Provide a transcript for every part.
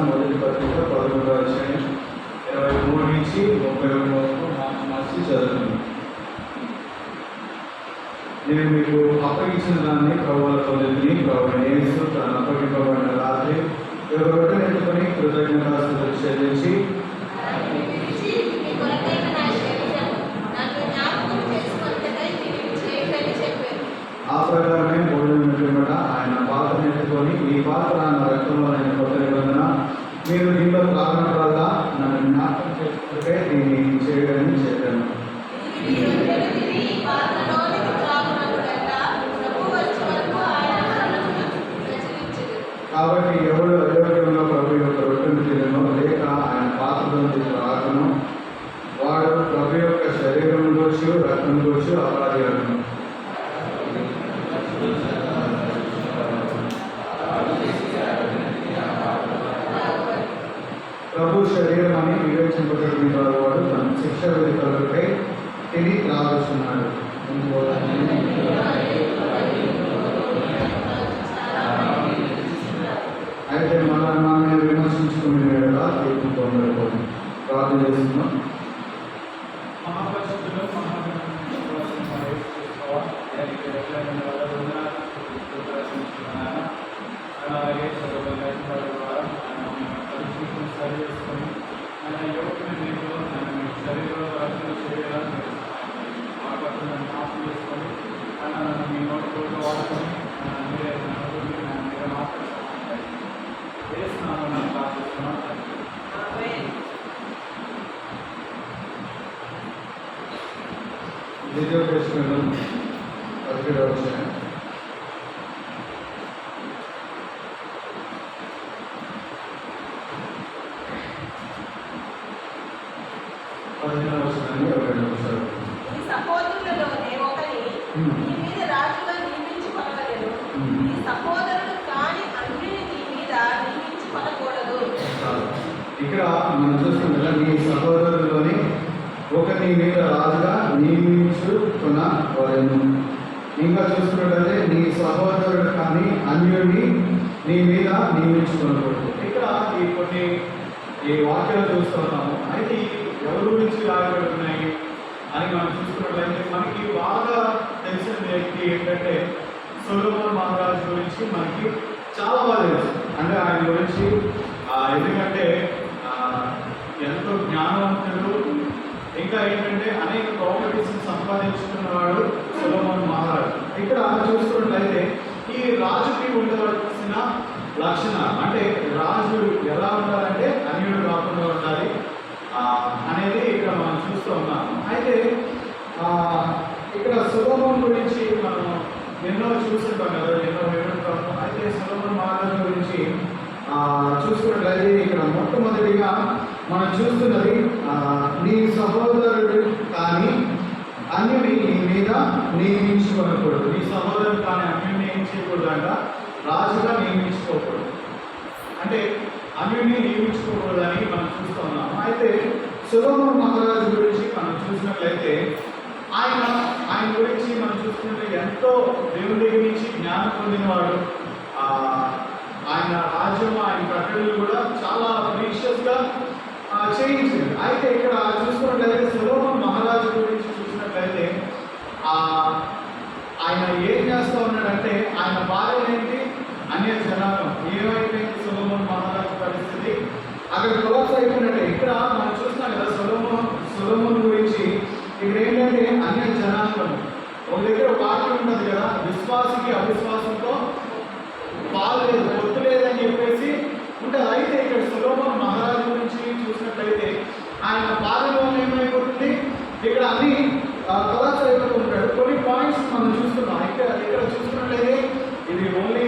మొదటి పత్రిక 11వ అధ్యాయం 23 నుంచి 31 వరకు మార్చి చదువుతుంది. నేను మీకు అప్పగించిన దాన్ని ప్రభువుల పొందిని ప్రభువైన యేసు తను అప్పగింపబడిన రాత్రి రొట్టెనెత్తుకొని కృతజ్ఞతాస్తుతులు చెల్లించి ఆ ప్రకారమే భోజనం పిమ్మట ఆయన పాత్రను ఎత్తుకొని ఈ పాత్ర నా రక్తంలో అయిన కొత్త నిబంధన మీరు దీంట్లో త్రాగడం వల్ల నన్ను జ్ఞాపకం చేసుకుంటే దీన్ని చేయడని చెప్పాను. కాబట్టి ఎవరు అయోగ్యంగా ప్రభు యొక్క రొట్టెను తినను లేక ఆయన పాత్రలోంచి త్రాగను వాడు ప్రభు యొక్క శరీరం గురించి రక్తం గురించి అపరాధి అను. ప్రభు శరీరం అని వివేచింపబడిన వాడు తన శిక్ష విధికలపై తిరిగి త్రాగుతున్నాడు. అయితే మనల్ని విమర్శించుకునే వేళ తీర్పు పొందకపోతుంది. ప్రార్థన చేస్తున్నాం. అలాగే సరి చేసుకొని ఆయన యువకుని దీంట్లో నన్ను శరీరంలో రచన చేయాలని ఆ పట్ల నన్ను మాఫ్ చేసుకొని ఆయన నన్ను మీ నోట్లో వాడుకొని మీరే మీరే మాట్లాడుతున్నాను వేస్తున్నాను నన్ను ప్రార్థిస్తున్నాను. ద్వితీయోపదేశకాండం 17వ అధ్యాయం 15వ వచనాన్ని 22వ వచనం. ఈ సహోదరులలోనే ఒకని నీ మీద రాజుగా నియమించుకొనవలెను. ఈ సహోదరుడు కాని అన్యుని నీ మీద నియమించుకొనకూడదు. ఇక్కడ మనం చూస్తాం కదా, నీ సహోదరులోని ఒకరి మీద రాజుగా నియమించుకొనవలెను. ఇంకా చూసుకున్నట్లయితే నీ సహోదరుడు కానీ అన్యుడిని నీ మీద నియమించుకోకూడదు. ఇక్కడ ఈ వాక్యాలు చూస్తున్నాము. అయితే ఎవరి గురించి రాయబడి ఉన్నాయి అని మనం చూసుకున్నట్లయితే మనకి బాగా తెలిసిన వ్యక్తి ఏంటంటే సొలొమోను మహారాజు గురించి మనకి చాలా బాగా తెలుసు. అంటే ఆయన గురించి ఎందుకంటే ఎంతో జ్ఞానవంతుడు, ఇంకా ఏంటంటే అనేక ప్రాపర్టీస్ సంపాదించుకున్నవాడు సొలొమోను మహారాజు. ఇక్కడ చూసుకున్నట్లయితే ఈ రాజుకి ఉండవలసిన లక్షణం అంటే రాజు ఎలా ఉండాలంటే అన్యుడు కాకుండా ఉండాలి అనేది ఇక్కడ మనం చూస్తూ ఉన్నాము. అయితే ఇక్కడ సొలొమోను గురించి మనం ఎన్నో చూస్తుంటాం కదా, ఎన్నో వింటుంటాము. అయితే సొలొమోను మహారాజు గురించి చూసుకున్నట్లయితే ఇక్కడ మొట్టమొదటిగా మనం చూస్తున్నది నీ సహోదరుడు కానీ అన్యుని నీ మీద నియమించుకోకూడదు. నీ సహోదరుడు కానీ అన్యుని ఏం చేయకూడదంట, రాజుగా నియమించుకోకూడదు. అంటే అన్యుని నియమించుకోకూడదని మనం చూస్తూ ఉన్నాము. అయితే సొలొమోను మహారాజు గురించి మనం చూసినట్లయితే ఆయన గురించి మనం చూసుకుంటే ఎంతో దేవుడి దగ్గర నుంచి జ్ఞానం పొందినవాడు. ఆయన రాజ్యం, ఆయన కట్టడలు కూడా చాలా ప్రీషియస్గా చేయించింది. అయితే ఇక్కడ చూసుకున్నట్లయితే సొలొమోను మహారాజు గురించి చూసినట్లయితే ఆయన ఏం చేస్తూ ఉన్నాడంటే ఆయన భార్య ఏంటి అన్య జనాంగం. ఏమైపోయింది సొలొమోను మహారాజు పరిస్థితి అక్కడ క్లోజ్ అయిపోయినట్టే. ఇక్కడ మనం చూస్తున్నాం కదా సొలొమోను గురించి ఇక్కడ ఏంటంటే అన్య జనాంగం. ఒక దగ్గర వాక్యం ఉంటుంది కదా, విశ్వాసికి అవిశ్వాసంతో పాలు లేదు, పొత్తు లేదని చెప్పేసి ఉంటుంది. అయితే ఇక్కడ సొలొమోను మహారాజు గురించి చూసినట్లయితే ఆయన పాలలో ఏమైపోతుంది, ఇక్కడ అన్ని కలర్స్ అయిపోతూ ఉంటాడు. కొన్ని పాయింట్స్ మనం చూస్తున్నాం. ఇక్కడ చూసుకున్నట్లయితే ఇది ఓన్లీ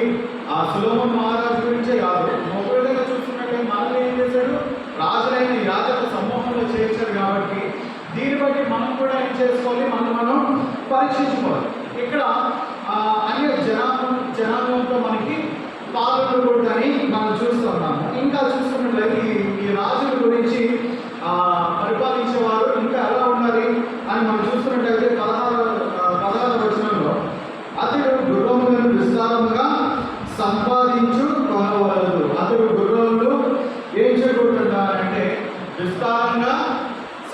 ఆ సొలొమోను మహారాజు గురించే కాదు, మొదలుగా చూస్తున్నట్లయితే మనల్ని ఏం చేశాడు, రాజులైన యాజక సమూహంలో చేర్చాడు. కాబట్టి దీన్ని బట్టి మనం కూడా ఏం చేసుకోవాలి, మనం పరీక్షించుకోవాలి. ఇక్కడ అన్య జనాంగంతో మనకి పాల్గొనకూడదని మనం చూస్తున్నాము. ఇంకా చూస్తున్నట్లయితే ఈ రాజుల గురించి పరిపాలించేవారు ఇంకా ఎలా ఉండాలి అని మనం చూస్తున్నట్లయితే 16వ వచనంలో అతడు గుర్రములను విస్తారముగా సంపాదించుకొనవలదు. అతడు గుర్రములు ఏం చేయకూడదంటే విస్తారంగా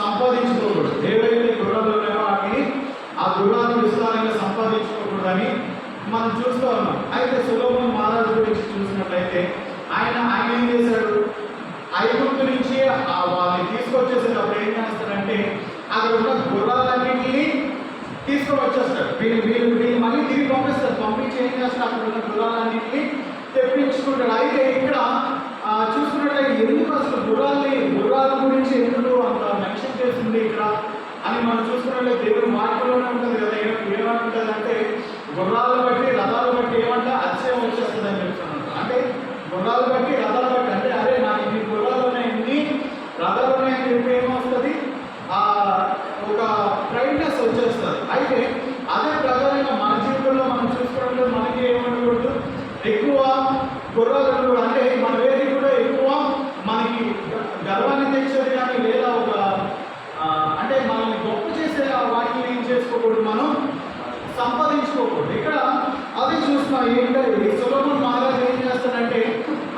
సంపాదించుకోకూడదు. ఏవైతే గుర్రాలు ఉన్నాయో వాటిని ఆ గుర్రాలను విస్తారంగా సంపాదించుకోకూడదని మనం చూస్తూ ఉన్నాం. అయితే సొలొమోను మహారాజు గురించి చూసినట్లయితే ఆయన ఏం చేశాడు, ఐగుప్తు నుంచి వాళ్ళని తీసుకొచ్చేసేటప్పుడు ఏం చేస్తాడంటే అక్కడ ఉన్న గుర్రాలన్నింటినీ తీసుకొని వచ్చేస్తాడు. వీళ్ళు మళ్ళీ తిరిగి పంపిస్తారు. పంపించి ఏం చేస్తాడు, అక్కడ ఉన్న గుర్రాలన్నింటినీ తెప్పించుకుంటాడు. అయితే ఇక్కడ చూసుకున్నట్లయితే ఎందుకు అసలు గుర్రాల గురించి ఎందుకు అంత మెన్షన్ చేస్తుంది ఇక్కడ అని మనం చూసుకున్నట్లయితే దేవుడు వాక్యంలోనే ఉంటుంది కదా. ఏమంటుంది అంటే గుర్రాలు బట్టి రథాలు బట్టి ఏమంటే అతిశయం వచ్చేస్తుంది అని చెప్తున్నాను. అంటే గుర్రాలు బట్టి రథాలు బట్టి అంటే అరే నాకు ఇన్ని గుర్రాలు ఉన్నాయి, ఇన్ని రథాలు ఉన్నాయని చెప్పి ఏమొస్తుంది, ఒక ప్రైడ్నెస్ వచ్చేస్తుంది. అయితే అదే ప్రకారంగా మన జీవితంలో మనం చూసుకున్నట్లయితే మనకి ఏమనకూడదు, ఎక్కువ గుర్రాలు కూడా అంటే మన వేది కూడా ఎక్కువ మనకి గర్వాన్ని తెచ్చేది కానీ లేదా ఒక అంటే మనల్ని గొప్ప చేసే వాటిని ఏం చేసుకోకూడదు, మనం సంపాదించుకోకూడదు. ఇక్కడ అది చూస్తున్నాం. ఏంటంటే సొలొమోను మహారాజు ఏం చేస్తాడంటే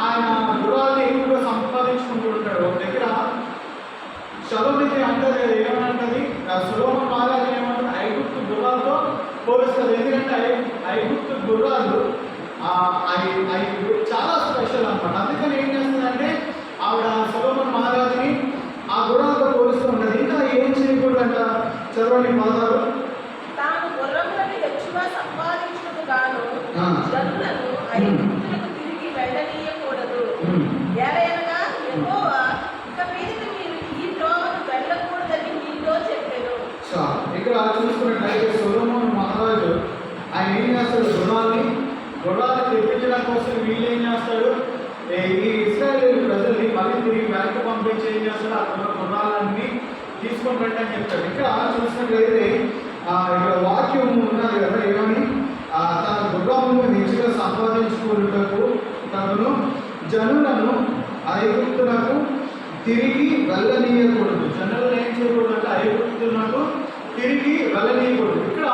ఆయన గుర్రాలని ఎక్కువగా సంపాదించుకుంటూ ఉంటాడు. ఒక దగ్గర చదువుకి అంటే ఏమంటుంది, సొలొమోను మహారాజు ఏమంటారు, ఐగుప్తు గుర్రాలతో పోలుస్తుంది. ఎందుకంటే ఐగుప్తు గుర్రాలు చాలా స్పెషల్ అనమాట. అందుకని ఏం చేస్తుందంటే ఆవిడ సొలొమోను మహారాజుని ఆ గుర్రాలతో పోలుస్తూ ఉన్నది. ఇంకా ఏం చేయకూడదంట, చదవండి 16. తాను గుర్రములను హెచ్చుగా సంపాదించుటకు గాను జనులను ఐగుప్తులకు తిరిగి వెళ్ళనీయకూడదు. ఏలయనగా యెహోవా ఇక మీదట మీరు ఈ త్రోవను వెళ్ళకూడదని మీతో చెప్పెను. ఇక్కడ చూసుకున్నట్లయితే సొలొమోను మహారాజు ఆయన ఏం చేస్తాడు, గుర్రాన్ని తెప్పించడం కోసం వీళ్ళు ఏం చేస్తాడు, ఈ ఇశ్రాయేలు ప్రజల్ని మళ్ళీ తిరిగి వెనక్కి పంపించి ఏం చేస్తాడు, అక్కడ గుర్రాలన్నీ తీసుకొని పెట్టని చెప్తాడు. ఇక్కడ చూసినట్లయితే ఇక్కడ వాక్యం ఉన్నది కదా, ఏమని తన గుర్రమును నిజంగా సంపాదించుకున్నటకు తనను జనులను ఐగుప్తులకు తిరిగి వెళ్ళనీయకూడదు. జనులను ఏం చేయకూడదు అంటే ఐగుప్తులకు తిరిగి వెళ్ళనీయకూడదు. ఇక్కడ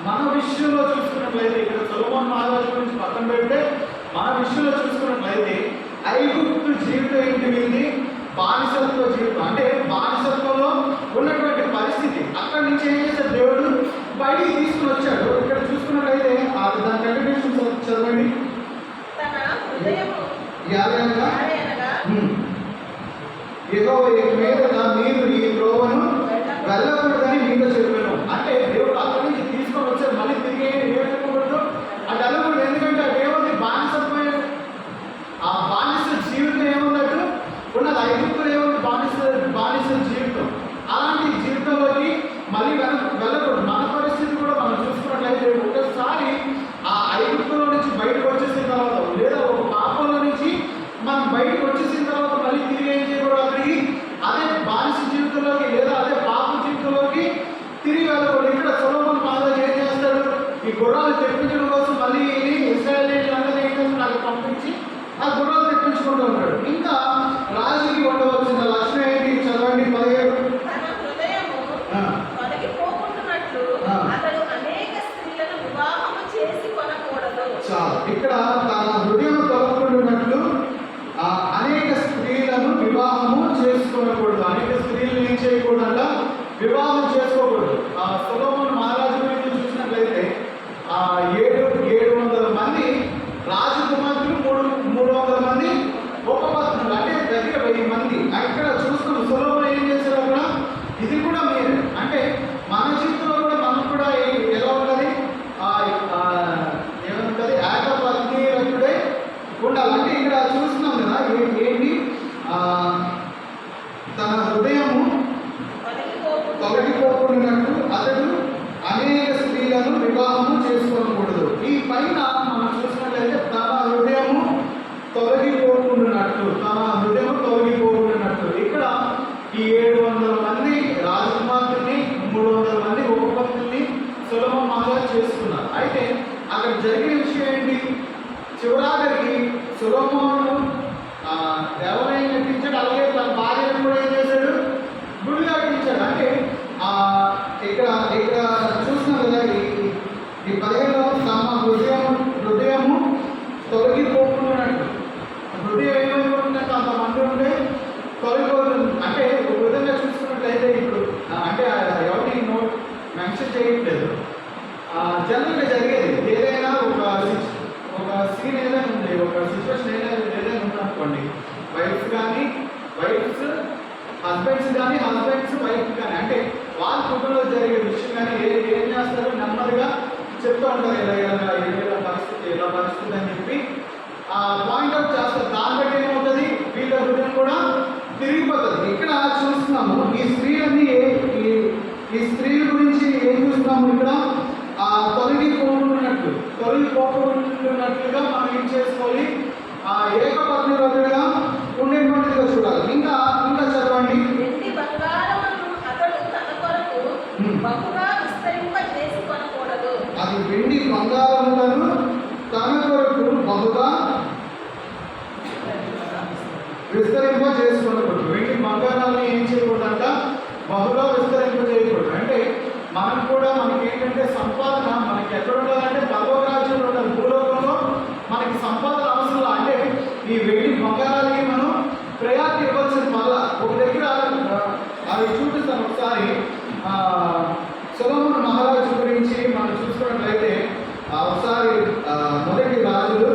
మన విషయంలో చూసుకున్నట్లయితే ఇక్కడ సొలొమోను మహారాజు గురించి పక్కన పెడితే మన విషయంలో చూసుకున్నట్లయితే ఐగుప్తు జీవితం ఏంటి, వీళ్ళది బానిసత్వ జీవితం. అంటే బానిసత్వంలో ఉన్నటువంటి పరిస్థితి అక్కడి నుంచి ఏం చేశాడు, దేవుడు బయటికి తీసుకుని వచ్చాడు. ఇక్కడ చూసుకున్నట్లయితే దాని కంటిన్యూషన్ చదవండి. తన హృదయము యెహోవా మీదట మీరు ఈ త్రోవను వెళ్ళకూడదని మీతో చెప్పాను. అంటే దేవుడు అక్కడి నుంచి తీసుకొని వచ్చాడు, మళ్ళీ తిరిగి ఏమనుకోకూడదు అంటే అనకూడదు. ఎందుకంటే అదేముంది, బానిసత్వం, ఆ బానిస జీవితం ఏమున్నట్టు ఉన్నది. ఐగుప్తులు ఏముంది, బానిస జీవితం. అలాంటి జీవితంలోకి మళ్ళీ వెళ్ళకూడదు. మన పరిస్థితి కూడా మనం చూసుకున్నట్లయితే ఒకసారి ఆ ఐగుప్తులో నుంచి బయటకు వచ్చేసిన తర్వాత లేదా ఒక పాపంలో నుంచి మనం బయటకు వచ్చేసిన తర్వాత మళ్ళీ తిరిగి ఏం చేయకూడదు, అక్కడికి అదే బానిస జీవితంలోకి లేదా అదే పాప జీవితంలోకి తిరిగి వెళ్ళకూడదు. ఇక్కడ సొలొమోను మహారాజు ఏం చేస్తాడు, ఈ గుర్రాలు తెప్పించడం కోసం మళ్ళీ ఇశ్రాయేలీయులందరినీ ఏం చేస్తాడు, నాకు పంపించి ఆ గుర్రాలు తెప్పించుకుంటూ ఉంటాడు. ఇంకా రాజుకి ఉండవలసిన లక్షణం ఏంటి, చదవండి 17. తన హృదయము తొలగిపోకుంటున్నట్లు అతడు అనేక స్త్రీలను వివాహము చేసి కొనకూడదు. ఇక్కడ తన హృదయం తొలగకుంటున్నట్లు అనేక స్త్రీలను వివాహము చేసుకోకూడదు. అనేక స్త్రీలను ఏం చేయకూడదంట, వివాహం చేసుకోకూడదు. సొలొమోను మహారాజు గురించి చూసినట్లయితే 700 మంది రాజకుమారులు, 300 మంది ఉపపత్నులు, అంటే దగ్గర 1000 మంది. ఇక్కడ చూసుకున్న సొలొమోను ఏం చేశారు, అక్కడ ఇది కూడా మీరు అంటే మన జీవితంలో కూడా మనం కూడా ఎలా ఉన్నది, వివాహము చేసుకోకూడదు. ఈ పైన మనం చూసినట్లయితే తన హృదయము తొలగిపోకుండానట్లు, తన హృదయం తొలగిపోకుండానట్లు. ఇక్కడ ఈ 700 మంది రాజకుమార్తెల్ని 300 మంది ఉపపత్తుల్ని సొలొమోను మహారాజు చేసుకున్నారు. అయితే అక్కడ జరిగిన విషయం ఏంటి? చివరాఖరికి సొలొమోను దేవాలయం కట్టించాడు, అలాగే తన భార్యను కూడా ఏం చేశాడు? గుడి కట్టించాడు. అంటే ఇక్కడ చూస్తున్నాం కదా, ఈ 15లో తమ హృదయము తొలగిపోకుండానట్లు. హృదయం ఏమైపోతుందంటే అంతమంది ఉంటే తొలగిపోతుంది. అంటే ఒక విధంగా చూసుకున్నట్లయితే ఇప్పుడు అంటే ఎవరిని నోట్ మెన్షన్ చేయట్లేదు, జనరల్గా జరిగేది ఏదైనా ఒక సీన్ ఏదైనా ఉంది, ఒక సిచ్యువేషన్ ఏదైనా ఉందనుకోండి, వైఫ్స్ హస్బెండ్స్ కానీ హస్బెండ్స్ వైఫ్ కానీ, అంటే వాళ్ళ కుటుంబంలో జరిగే విషయం కానీ ఏం చేస్తారు? నెమ్మదిగా చెప్తూ ఉంటారు, ఇలా పరిస్థితి అని చెప్పి పాయింట్అవుట్ చేస్తారు. దాన్ని బట్టి ఏమవుతుంది? వీళ్ళ హృదయం కూడా తిరిగిపోతుంది. ఇక్కడ చూస్తున్నాము ఈ స్త్రీలన్నీ ఈ స్త్రీల గురించి ఏం చూస్తున్నాము? ఇక్కడ తొలగిపోకున్నట్లుగా మనం ఏం చేసుకోవాలి? ఏకపత్ని వ్రతులుగా ఉండేటువంటిదిగా చూడాలి. ఇంకా చదవండి. వెండి బంగారమును అతడు తన కొరకు బహుగా విస్తరింపజేసుకొనకూడదు. అది వెండి బంగారములను తన కొరకు బహుగా విస్తరింపజేసుకోకూడదు. వెండి బంగారాన్ని ఏం చేయకూడదంట? బహుగా విస్తరింపజేయకూడదు. అంటే మనం కూడా మనకి ఏంటంటే సంపాదన మనకి ఎక్కడ ఉండాలంటే పరలోక రాజ్యంలో ఉండాలి. భూలోకంలో మనకి సంపాదన అవసరం. అంటే ఈ వెండి బంగారాలకి మనం ప్రయారిటీ ఇవ్వాల్సిన వల్ల ఒక దగ్గర అవి చూపిస్తాను ఒకసారి. సొలొమోను మహారాజు గురించి మనం చూసుకున్నట్లయితే ఒకసారి మొదటి రాజులు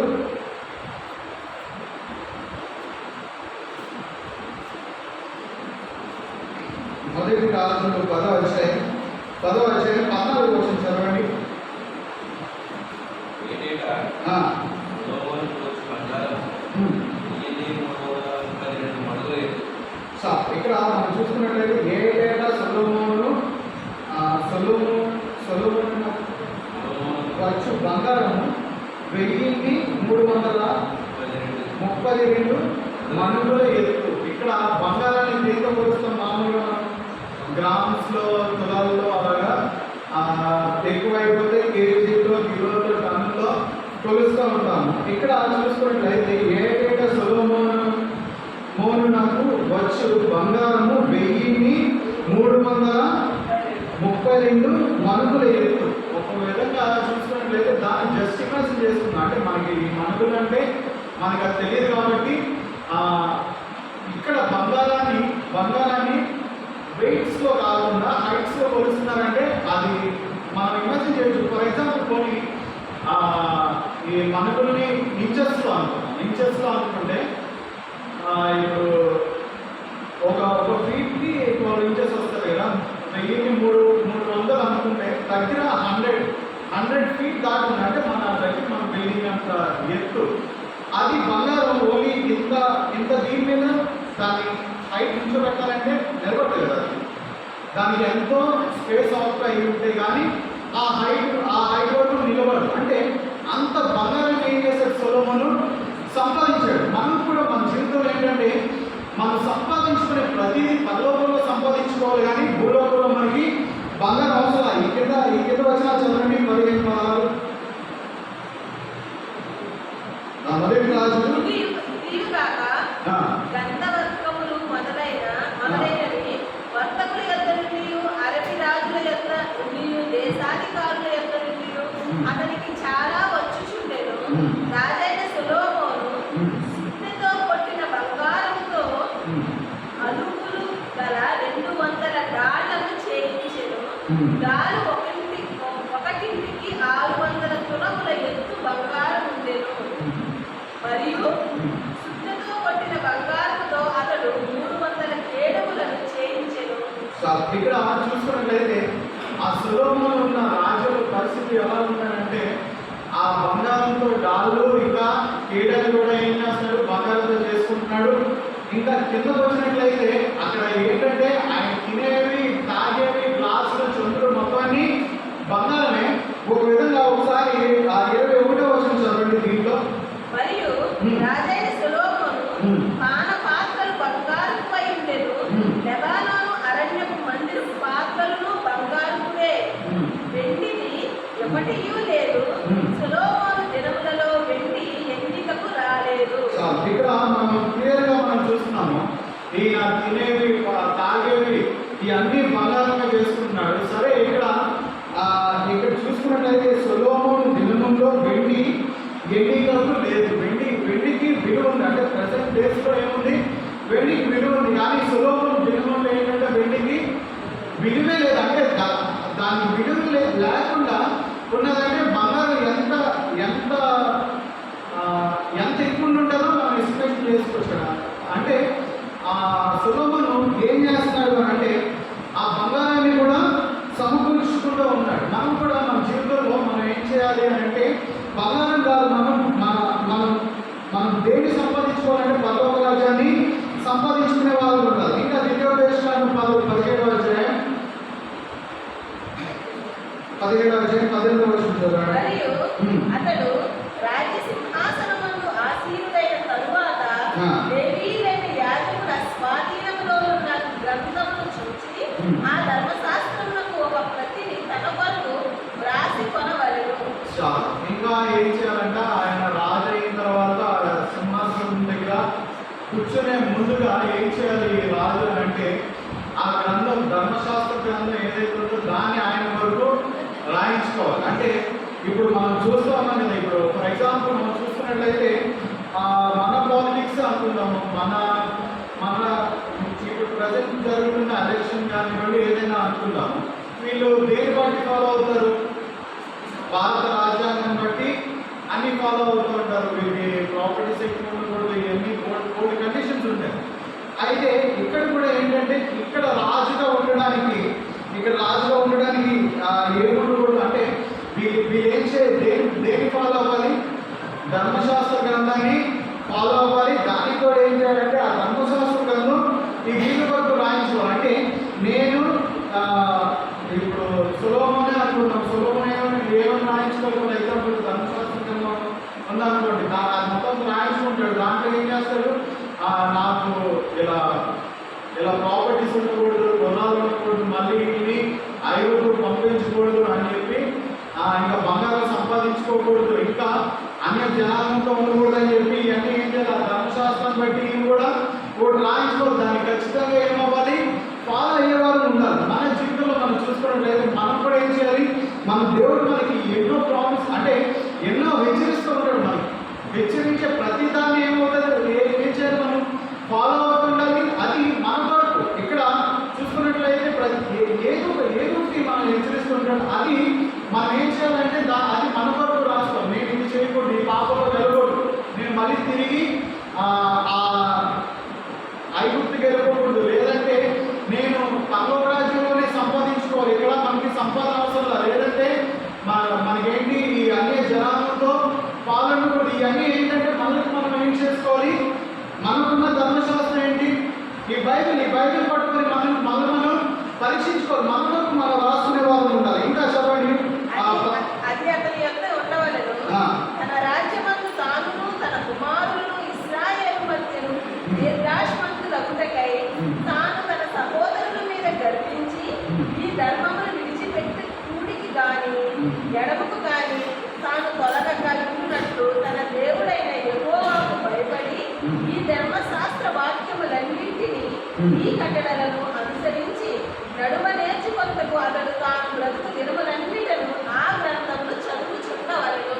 10వ అధ్యాయం 14వ వచనం చదవండి. ఇక్కడ మనం చూసుకున్నట్లయితే ఏటేటా సొలొమోను వచ్చు బంగారము 1332 మణుగుల ఎత్తు. ఇక్కడ బంగారాన్ని దేంతో కొలుస్తాం? మామూలుగా గ్రామ్స్లో, తులాల్లో అలాగా ఎక్కువైపోతే కేజీలో, కిలోలో, టన్నుల్లో కొలుస్తూ ఉంటాము. ఇక్కడ చూసుకున్నట్లయితే ఏటేటా సొలొమోను నాకు వచ్చు బంగారము 1332 మణుగుల ఎత్తు. ఒక విధంగా చూసుకున్నట్లయితే దాన్ని జస్టిఫికేషన్ చేస్తున్నాం. అంటే మనకి ఈ మణుగులు అంటే మనకు అది తెలియదు కాబట్టి ఇక్కడ బంగారాన్ని వెయిట్స్లో కాకుండా హైట్స్లో కొలుస్తున్నారంటే అది మనం ఇమాజిన్ చేయొచ్చు. ఫర్ ఎగ్జాంపుల్ కొన్ని ఈ మణుగుల్ని ఇంచెస్లో అనుకుంటే ఇప్పుడు ఒక ఫీట్కి 12 ఇంచెస్ వస్తుంది కదా, 1300 అనుకుంటే దగ్గర 100 ఫీట్ దాటుతుంది. అంటే మన దగ్గర మన బిల్డింగ్ అంత ఎత్తు. అది బంగారం ఓన్లీ ఇంత దీని మీద దాన్ని హైట్ నిల్చోబెట్టాలంటే నిలబడలేదు కదా, దానికి ఎంతో స్పేస్ అవుట్ అయి ఉంటే కానీ ఆ హైట్ వరకు నిలబడదు. అంటే అంత బంగారం ఏం చేశాడు? సొలొమోను సంపాదించాడు. మనం కూడా మన జీవితంలో ఏంటంటే మనం సంపాదించుకునే ప్రతిదీ పరలోకంలో సంపాదించుకోవాలి, కానీ భూలోకంలో మనకి బంగారం అవసరం. ఈ కింద వచ్చిన చదవండి 15 పదాలు. మొదటి రాజు గంధవర్గములు మొదలైనవి వర్తకుల యొద్ద నుండి, అరబి రాజుల యొద్ద నుండి, దేశాధికారుల యొద్ద నుండి అతనికి చాలా వచ్చుచుండెను. రాజైన సొలొమోను సున్నెతో కొట్టిన బంగారంతో అలుకులు గల 200 డాళ్లను చేయించెను. డాలు ఒకటింటికి 600 తులముల ఎత్తు బంగారం ఉండెను. మరియు సున్నెతో కొట్టిన బంగారంతో అతడు 300 కేడములను చేయించెను. ఇక్కడ చూసుకున్నట్లయితే ఆ సొలొమోను ఉన్న రాజుల పరిస్థితి ఎలా ఉందంటే ఆ బంగారంతో డాళ్ళు ఇంకా కేడలు కూడా ఏం చేస్తున్నాడు? బంగారంతో చేసుకుంటున్నాడు. ఇంకా కిందకు వచ్చినట్లయితే అక్కడ ఏంటంటే ఆయన తినేవి, తాగేవి, గ్లాసులు, చొంతులు మొత్తాన్ని బంగారమే. ఒక విధంగా ఒకసారి ఆ 21వ వచనం చదవండి దీంట్లో. మరియు రాజైన సొలొమోను పాన పాత్రలు బంగారపుపై ఉండెను. లెబానోను అరణ్యపు మందిరపు పాత్రలను బంగారపువే, వెండిది ఒకటియూ లేదు. సొలొమోను దినములలో వెండి ఎన్నికకు రాలేదు. ఇక్కడ మనం క్లియర్ గా మనం చూస్తున్నాము, ఈయన తినేవి తాగేవి ఇవన్నీ బంగారంగా చేసుకుంటున్నాడు. సరే, ఇక్కడ చూసుకున్నట్లయితే సొలొమోను దినములో వెండి ఎన్నికకు లేదు. వెండికి విలువ ఉంది. అంటే ప్రజెంట్ డేస్ లో ఏముంది, వెండికి విలువ ఉంది. కానీ సొలొమోను దినములో ఏంటంటే వెండికి విలువే లేదు. అంటే దానికి విలువ లేకుండా ఉన్నదంటే బంగారం ఎంత ఎంత ఎంత ఎక్కువ ఉంటుందో మనం ఎక్స్ప్రెషన్ చేసుకోవచ్చు కదా. అంటే ఆ సొలొమోను ఏం చేస్తున్నాడు అంటే ఆ బంగారాన్ని కూడా సమకూర్చుకుంటూ ఉన్నాడు. మనం కూడా మన జీవితంలో మనం ఏం చేయాలి అని అంటే బంగారం కాదు, మనం దేన్ని సంపాదించుకోవాలంటే పరలోక రాజ్యాన్ని సంపాదించుకునే వాళ్ళు ఉండాలి. ఇంకా ద్వితీయోపదేశకాండం 17వ అధ్యాయం 18వ వచనం చూడండి. మరియు అతడు రాజసింహాసనమందు ఆసీనుడైన తరువాత లేవీయులైన యాజకుల స్వాధీనములో ఉన్న గ్రంథమును చూచి ఆ ధర్మశాస్త్రమునకు ఒక ప్రతిని తన కొరకు వ్రాసి కొనవలెను. ఇంకా ఏం చేయాలంటే ఆయన రాజు అయిన తర్వాత సింహాసనం దగ్గర కూర్చునే ముందుగా ఏం చేయాలి ఈ రాజు అంటే ఆ గ్రంథం, ధర్మశాస్త్ర గ్రంథం ఏదైతే ఉందో దాన్ని ఆయన వరకు రాయించుకోవాలి. అంటే ఇప్పుడు మనం చూస్తూ ఉన్నాం కదా, ఇప్పుడు ఫర్ ఎగ్జాంపుల్ మనం చూస్తున్నట్లయితే మన పాలిటిక్స్ అనుకుందాము, మన ఇప్పుడు ప్రజెంట్ జరుగుతున్న ఎలక్షన్ కానివ్వండి ఏదైనా అనుకుందాము, వీళ్ళు దేని బట్టి ఫాలో అవుతారు, భారత రాజ్యాంగం బట్టి అన్ని ఫాలో అవుతూ ఉంటారు. వీళ్ళకి ప్రాపర్టీ సెక్టర్ కూడా ఇవన్నీ కోటి కండిషన్స్ ఉంటాయి. అయితే ఇక్కడ కూడా ఏంటంటే ఇక్కడ రాజుగా ఉండడానికి ఏముండకూడదు అంటే వీళ్ళు ఏం దేని ఫాలో అవ్వాలి, ధర్మశాస్త్ర గ్రంథాన్ని ఫాలో అవ్వాలి. దానికి కూడా ఏం చేయాలంటే ఆ ధర్మశాస్త్ర గ్రంథం ఈ వీళ్ళ వరకు రాయించుకోవాలి. అంటే నేను ఇప్పుడు సొలొమోనే అనుకుంటాం, సొలొమోన్ ఏమని రాయించుకోవాలి, ఎగ్జాంపుల్ ధర్మశాస్త్ర గ్రంథం ఉందనుకోండి, అది మొత్తం రాయించుకుంటాడు. దాంట్లో ఏం చేస్తాడు, నాకు ఇలా ప్రాపర్టీస్ ఉండకూడదు, గుర్రాలు ఉండకూడదు, మళ్ళీ వీటిని ఐదుగురు పంపించకూడదు అని చెప్పి ఇంకా బంగారం సంపాదించుకోకూడదు, ఇంకా అన్య జనాలతో ఉండకూడదు అని చెప్పి ఇవన్నీ ఏం చేయాలి, ధర్మశాస్త్రం బట్టి కూడా రాయించుకోవాలి. దానికి ఖచ్చితంగా ఏమవ్వాలి, ఫాలో అయ్యేవారు ఉండాలి. మన జీవితంలో మనం చూసుకోవట్లేదు, మనం కూడా ఏం చేయాలి, మన దేవుడు మనకి ఎన్నో ప్రామిస్ అంటే ఎన్నో హెచ్చరిస్తూ ఉంటాడు. మనకి హెచ్చరించే ప్రతి దాన్ని ఏమవుతుంది, ఏం చేయాలి, మనం ఫాలో అవుతుండాలి. అది మన వరకు ఇక్కడ చూసుకున్నట్లయితే ఏదో మనం హెచ్చరిస్తుంటాడు. అది మనం ఏం చేయాలంటే అది మన వరకు రాస్తాం. నేను ఇది చేయకూడదు, ఈ పాపంలో వెళ్ళకూడదు, నేను మళ్ళీ తిరిగి ఐగుప్తుకి వెళ్ళకూడదు, లేదంటే నేను పరలోక రాజ్యంలోనే సంపాదించుకోవాలి, ఇక్కడ మనకి సంపాదన అవసరం లేదు, లేదంటే మనకేంటి ఈ అన్ని జనాలతో పాలన కూడా ఇవన్నీ ఏంటంటే మనకు మనం ఏం చేసుకోవాలి, మనకున్న ధర్మశాస్త్రం ఏంటి, ఈ బైబిల్ పట్టుకొని మనం పరీక్షించుకోవాలి. మనకు మనం రాసుకునే వాళ్ళు ఉండాలి. ఇంకా చెప్పండి, అది అతని యొక్క ఉండవలెను. తన రాజ్యమందు తానును తన కుమారులను ఇశ్రాయేలు మధ్యను దీర్ఘాయుష్మంతులగుటకై తాను తన సహోదరుల మీద గర్వించి ఈ ధర్మమును విడిచిపెట్టి కూడికి గాని ఎడమకు గాని తాను తొలగగలుగునట్లు తన దేవుడైన యెహోవాకు భయపడి ఈ ధర్మశాస్త్ర వాక్యములన్నింటినీ ఈ కట్టడలను అనుసరించి నడుమ నేర్చుకొనుటకు అతడు తాను బ్రతుకు దినములన్నిటను ఆ గ్రంథమును చదువుచున్నవలెను.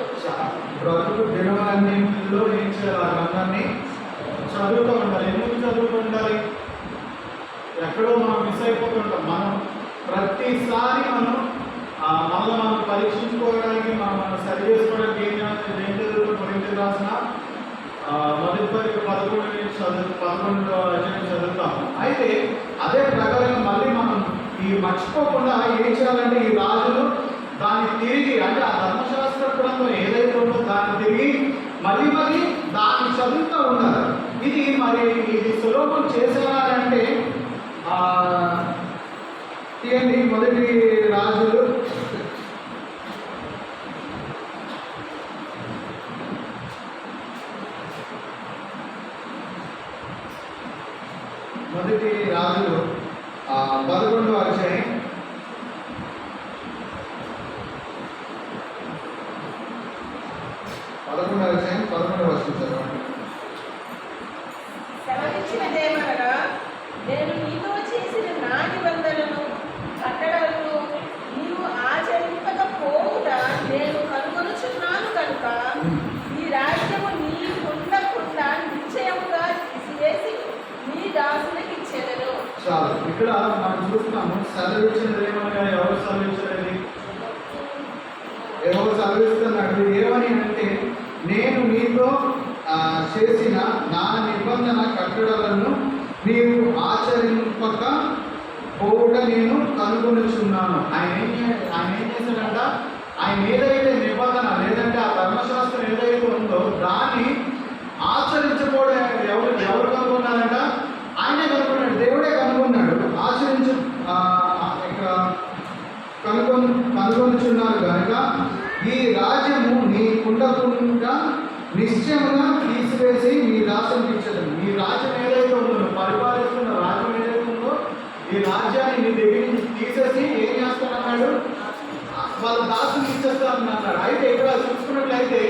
బ్రతుకు దినములన్నింటిలో ఏం చేయాలి, ఆ గ్రంథాన్ని చదువుతూ ఉండాలి. ఎందుకు చదువుతూ ఉండాలి, ఎక్కడో మనం మిస్ అయిపోతుంటాం. మనం ప్రతిసారి మనం పరీక్షించుకోవడానికి మనం సరి చేసుకోవడానికి ఏం చదువుతాం. కొరింథీయులకు రాసిన మొదటి పత్రిక 11 అధ్యాయం చదువుతాము. అయితే అదే ప్రకారంగా మళ్ళీ మనం ఈ మర్చిపోకుండా ఏం చేయాలంటే ఈ రాజులు దాన్ని తిరిగి అంటే ఆ ధర్మశాస్త్ర గ్రంథం ఏదైతే ఉందో దాన్ని తిరిగి మళ్ళీ దాన్ని చదువుతూ ఉన్నారు. ఇది సొలొమోను చేశారా అంటే తీయండి, మొదటి రాజులు మొదటి రాజులు 11వ అధ్యాయం 11వ వచనం చదవండి. సెలవిచ్చినదేమనగా, నేను నీతో చేసిన నా నిబంధనను కట్టడలను నీవు ఆచరింపకపోవుట నేను కనుగొనుచున్నాను కనుక ఈ రాజ్యము నీకుండకుండా నిశ్చయముగా తీసివేసి నీ దాసునికి ఇచ్చెదను. చాలు. ఇక్కడ మనం చూస్తున్నాము సెలవిచ్చినది ఏమనగా ఎవరు సెలవిచ్చినది? ఎవరు సెలవిస్తున్నాడు? ఏమని అంటే, నేను నీతో చేసిన నా నిబంధన కట్టడలను నీవు ఆచరింపక పోవుట నేను కనుగొనుచున్నాను. ఆయన ఏం చేశాడంట? ఆయన ఏదైతే నిబంధన లేదంటే ఆ ధర్మశాస్త్రం ఏదైతే ఉందో దాన్ని ఆచరించకపోవడం ఎవరు కనుగొన్నారంట? ఆయనే కనుగొన్నాడు, దేవుడే కనుగొన్నాడు. ఇక్కడ కనుగొనుచున్నారు కనుక ఈ రాజ్యము నీకుండకుండా నిశ్చయముగా తీసివేసి నీ దాసునికి ఇచ్చేదను. ఈ రాజ్యం ఏదైతే ఉందో, పరిపాలిస్తున్న రాజ్యం ఏదైతే ఉందో ఈ రాజ్యాన్ని నీ దగ్గర నుంచి తీసేసి ఏం చేస్తానన్నాడు? వాళ్ళ దాసునికి ఇచ్చేస్తానన్నాడు. అయితే ఇక్కడ చూసుకున్నట్లయితే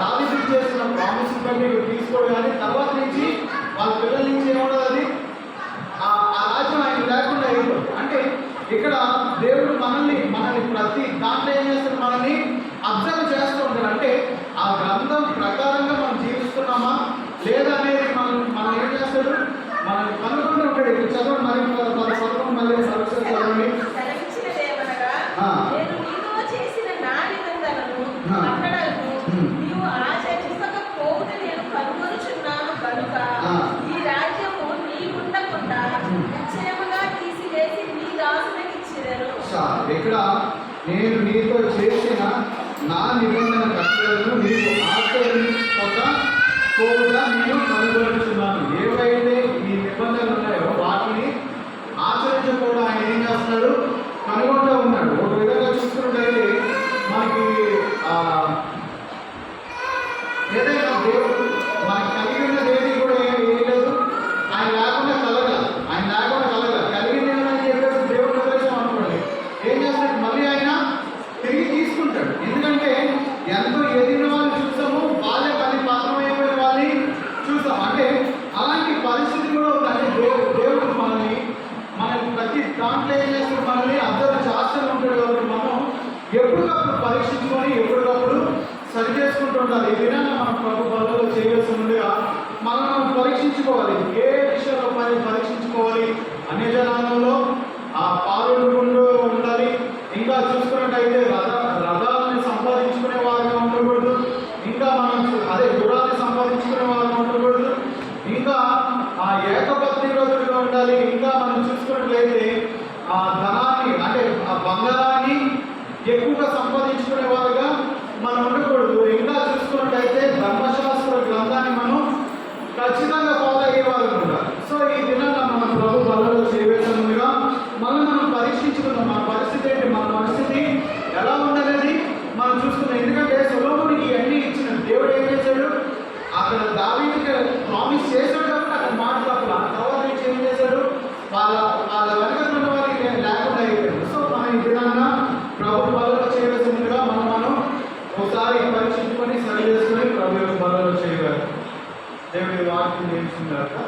దావీదుకు చేసిన ప్రామిస్ బట్టి తీసుకోవడం కానీ తర్వాత నుంచి వాళ్ళ పిల్లల నుంచి ఏమన్నది? అది ఆ రాజ్యం ఆయన లేకుండా అయిపోతుంది. అంటే ఇక్కడ దేవుడు మనల్ని ప్రతి దాంట్లో ఏం చేస్తాడు? మనల్ని అబ్జర్వ్ చేస్తూ ఉంటాడు. అంటే ఆ గ్రంథం ప్రకారంగా మనం జీవిస్తున్నామా లేదా అనేది మనం ఏం చేస్తాడు? మనం కనుగొంటూ ఉంటాడు. ఇక్కడ చదవండి, మరి మళ్ళీ చదవండి. సెలవిచ్చినదేమనగా, నేను నీతో చేసిన నా నిబంధనను కట్టడలను నీవు ఆచరింపకపోవుట నేను కనుగొనుచున్నాను కనుక ఈ రాజ్యము నీకుండకుండా నిశ్చయముగా తీసివేసి నీ దాసునికి ఇచ్చెదను. ఇక్కడ నేను నీతో చేసిన నా నిబంధన కట్టడలను నీవు ఆచరింపక పోవుట నేను కనుగొనుచున్నాను. ఏవైతే ఈ నిబంధనలు ఉన్నాయో వాటిని ఆచరించకుండా ఆయన ఏం చేస్తున్నాడు? కనుగొంటూ ఉన్నాడు. ఒక విధంగా చూసుకున్నట్లయితే మనకి ఏదైనా దేవుడు మనకి కలిగి ఉన్నది ఏది కూడా ఏం లేదు. ఆయన లేకుండా కలగాలి, ఆయన లేకుండా కలగాలి. కలిగింది ఏమని చెప్పేసి దేవుడు ఉద్దేశం అనుకోండి, ఏం చేస్తాడు? మళ్ళీ ఆయన తిరిగి తీసుకుంటాడు. ఎందుకంటే ఎంతో ఎదిగిన వాళ్ళు చూసాము, వాళ్ళే పని పత్రమైపోయిన వాళ్ళని చూసాం. అంటే అలాంటి పరిస్థితి కూడా ఉంది. అంటే దేవుడు మనల్ని ప్రతి దాంట్లో ఏం చేస్తాడు? మనల్ని అబ్జర్వ్ చేస్తూ ఉంటాడు. కాబట్టి మనం ఎప్పటికప్పుడు పరీక్షించుకొని ఎప్పటికప్పుడు సరి చేసుకుంటూ ఉండాలి. ఈ విధంగా మనం ప్రభు బలలో చేయవలసి ఉండగా మనం పరీక్షించుకోవాలి. ఏ విషయంలో పరీక్షించుకోవాలి? అన్ని జనాలలో పాల్గొనకుండా ఉండాలి. ఇంకా చూసుకున్నట్టయితే రథాలను సంపాదించుకునే వారిగా ఉండకూడదు. ఇంకా మనం గుర్రాన్ని సంపాదించుకునే వారిగా ఉండకూడదు. ఇంకా ఏకపత్ని రోజులుగా ఉండాలి. ఇంకా మనం చూసుకున్నట్లయితే ధనాన్ని అంటే బంగారాన్ని ఎక్కువగా సంపాదించుకునే వారుగా మనం ఉండకూడదు. ఇంకా చూసుకున్నట్లయితే ధర్మశాస్త్ర గ్రంథాన్ని మనం ఖచ్చితంగా ఫాలో అయ్యేవారు ఉండాలి. సో ఈ దినాన్ని మనం ప్రభు బలలో చేయవలసిందిగా మనం పరీక్షించుకుందాం. మన పరిస్థితి ఏంటి, మన పరిస్థితి ఎలా ఉండనేది మనం చూసుకుందాం. ఎందుకంటే సొలొమోనుకి ఇవన్నీ ఇచ్చిన దేవుడు ఏం చేశాడు? అక్కడ దావీదుకి ప్రామిస్ చేశాడు కాబట్టి అక్కడ మాట్లాడాలి. తర్వాత నుంచి ఏం చేశాడు? వాళ్ళ వెనక ఉన్న వారికి లేకుండా అయిపోయాడు. సో మనం ఈ దినాన్న ప్రభు బలలో చేయవలసిందిగా మనం ఒకసారి పరీక్షించుకొని సరి చేసుకొని ప్రభు బలలో చేయగలరు. దేవుడి వాక్యం నేర్చుకున్నారు.